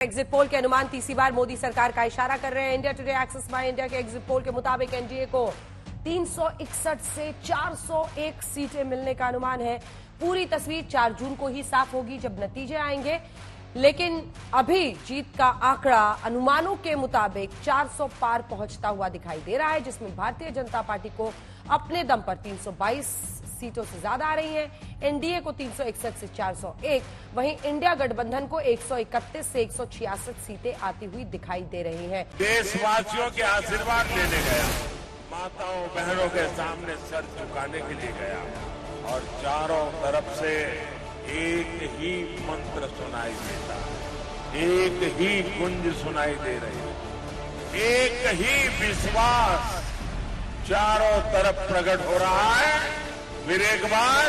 Exit poll के अनुमान तीसरी बार मोदी सरकार का इशारा कर रहे हैं। इंडिया टुडे एक्सेस माई इंडिया के एग्जिट पोल के मुताबिक एनडीए को 361 से 401 सीटें मिलने का अनुमान है। पूरी तस्वीर 4 जून को ही साफ होगी जब नतीजे आएंगे, लेकिन अभी जीत का आंकड़ा अनुमानों के मुताबिक 400 पार पहुंचता हुआ दिखाई दे रहा है, जिसमें भारतीय जनता पार्टी को अपने दम पर 322 सीटों से ज्यादा आ रही हैं। एनडीए को 361 से 401, वहीं इंडिया गठबंधन को 131 से 166 सीटें आती हुई दिखाई दे रही हैं। देशवासियों के आशीर्वाद लेने गया, माताओं बहनों के सामने सर झुकाने के लिए गया और चारों तरफ से एक ही मंत्र सुनाई देता, एक ही गुंज सुनाई दे रही, एक ही विश्वास चारों तरफ प्रकट हो रहा है। फिर एक बार,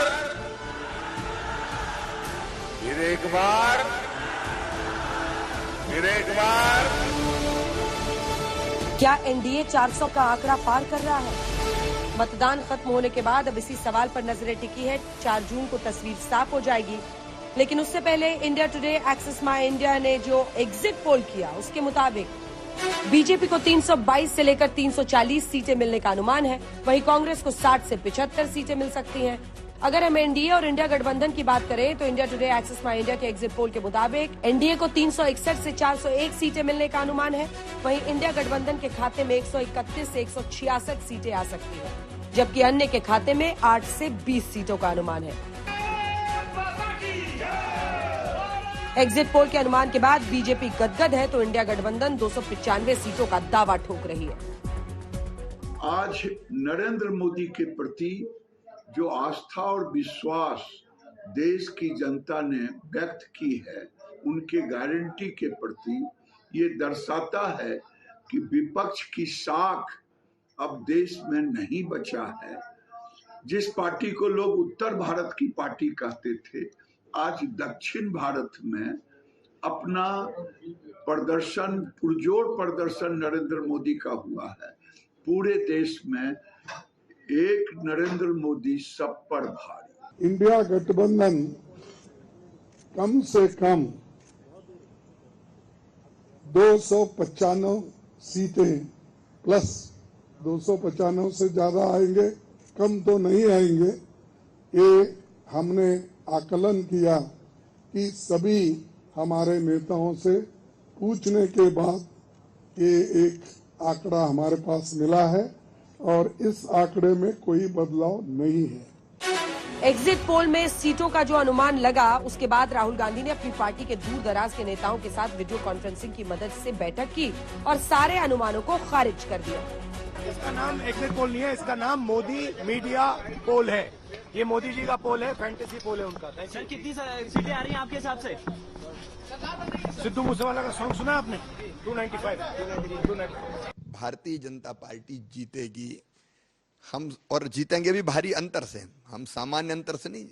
फिर एक बार, फिर एक बार। क्या एनडीए 400 का आंकड़ा पार कर रहा है? मतदान खत्म होने के बाद अब इसी सवाल पर नजरें टिकी है। 4 जून को तस्वीर साफ हो जाएगी, लेकिन उससे पहले इंडिया टुडे एक्सेस माई इंडिया ने जो एग्जिट पोल किया उसके मुताबिक बीजेपी को 322 से लेकर 340 सीटें मिलने का अनुमान है। वहीं कांग्रेस को 60 से 75 सीटें मिल सकती हैं। अगर हम एनडीए और इंडिया गठबंधन की बात करें तो इंडिया टुडे एक्सेस माई इंडिया के एग्जिट पोल के मुताबिक एनडीए को 361 से 401 सीटें मिलने का अनुमान है। वहीं इंडिया गठबंधन के खाते में 131 से 166 सीटें आ सकती हैं, जबकि अन्य के खाते में 8 से 20 सीटों का अनुमान है। एग्जिट पोल के अनुमान के बाद बीजेपी गदगद है तो इंडिया गठबंधन 295 सीटों का दावा ठोक रही है। आज नरेंद्र मोदी के प्रति जो आस्था और विश्वास देश की जनता ने व्यक्त की है, उनके गारंटी के प्रति ये दर्शाता है कि विपक्ष की साख अब देश में नहीं बचा है। जिस पार्टी को लोग उत्तर भारत की पार्टी कहते थे, आज दक्षिण भारत में अपना प्रदर्शन, पुरजोर प्रदर्शन नरेंद्र मोदी का हुआ है। पूरे देश में एक नरेंद्र मोदी सब पर भारी। इंडिया गठबंधन कम से कम 295 सीटें प्लस 295 से ज्यादा आएंगे, कम तो नहीं आएंगे। ये हमने आकलन किया कि सभी हमारे नेताओं से पूछने के बाद ये एक आंकड़ा हमारे पास मिला है और इस आंकड़े में कोई बदलाव नहीं है। एग्जिट पोल में सीटों का जो अनुमान लगा, उसके बाद राहुल गांधी ने अपनी पार्टी के दूर दराज के नेताओं के साथ वीडियो कॉन्फ्रेंसिंग की मदद से बैठक की और सारे अनुमानों को खारिज कर दिया। इसका नाम एग्जिट पोल नहीं है, इसका नाम मोदी मीडिया पोल है। ये मोदी जी का पोल है, फैंटेसी पोल है उनका। सर कितनी सीटें आ रही हैं आपके हिसाब से? सिद्धू मूसेवाला का सॉन्ग सुना आपने? 295। भारतीय जनता पार्टी जीतेगी, हम और जीतेंगे भी भारी अंतर से। हम सामान्य अंतर से नहीं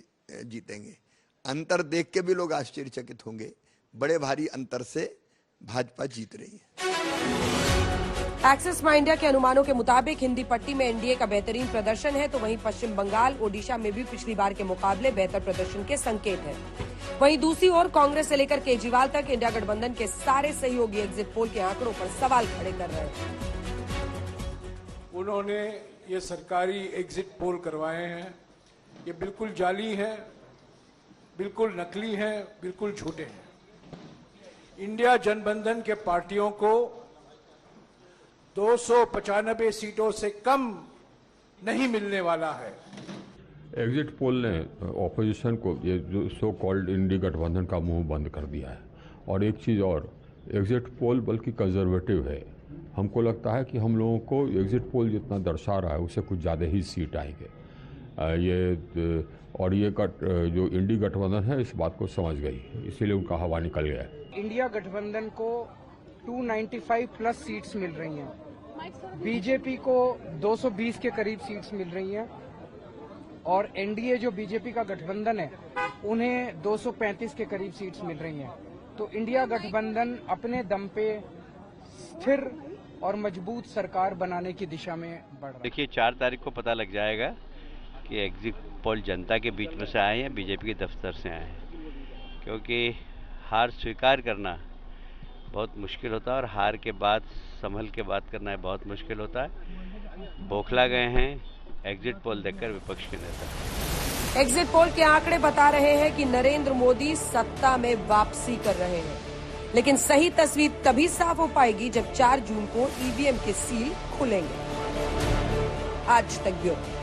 जीतेंगे, अंतर देख के भी लोग आश्चर्यचकित होंगे। बड़े भारी अंतर से भाजपा जीत रही है। एक्सेस माई इंडिया के अनुमानों के मुताबिक हिंदी पट्टी में एनडीए का बेहतरीन प्रदर्शन है, तो वहीं पश्चिम बंगाल, ओडिशा में भी पिछली बार के मुकाबले बेहतर प्रदर्शन के संकेत हैं। वहीं दूसरी ओर कांग्रेस से लेकर केजरीवाल तक इंडिया गठबंधन के सारे सहयोगी एग्जिट पोल के आंकड़ों पर सवाल खड़े कर रहे हैं। उन्होंने ये सरकारी एग्जिट पोल करवाए हैं, ये बिल्कुल जाली हैं, बिल्कुल नकली हैं, बिल्कुल झूठे हैं। इंडिया गठबंधन के पार्टियों को 295 सीटों से कम नहीं मिलने वाला है। एग्जिट पोल ने ऑपोजिशन को, ये जो सो कॉल्ड इंडी गठबंधन का मुंह बंद कर दिया है। और एक चीज़ और, एग्जिट पोल बल्कि कंजर्वेटिव है। हमको लगता है कि हम लोगों को एग्जिट पोल जितना दर्शा रहा है उससे कुछ ज़्यादा ही सीट आएंगे। ये जो इंडी गठबंधन है इस बात को समझ गई, इसीलिए उनका हवा निकल गया है। इंडिया गठबंधन को 295 प्लस सीट्स मिल रही हैं, बीजेपी को 220 के करीब सीट्स मिल रही हैं और एनडीए जो बीजेपी का गठबंधन है उन्हें 235 के करीब सीट्स मिल रही हैं। तो इंडिया गठबंधन अपने दम पे स्थिर और मजबूत सरकार बनाने की दिशा में बढ़ रहा है। देखिए 4 तारीख को पता लग जाएगा कि एग्जिट पोल जनता के बीच में से आए हैं, बीजेपी के दफ्तर से आए हैं, क्योंकि हार स्वीकार करना बहुत मुश्किल होता है और हार के बाद संभल के बात करना है बहुत मुश्किल होता है। बौखला गए हैं एग्जिट पोल देखकर विपक्ष के नेता। एग्जिट पोल के आंकड़े बता रहे हैं कि नरेंद्र मोदी सत्ता में वापसी कर रहे हैं, लेकिन सही तस्वीर तभी साफ हो पाएगी जब 4 जून को ईवीएम के सील खुलेंगे। आज तक ब्यूरो।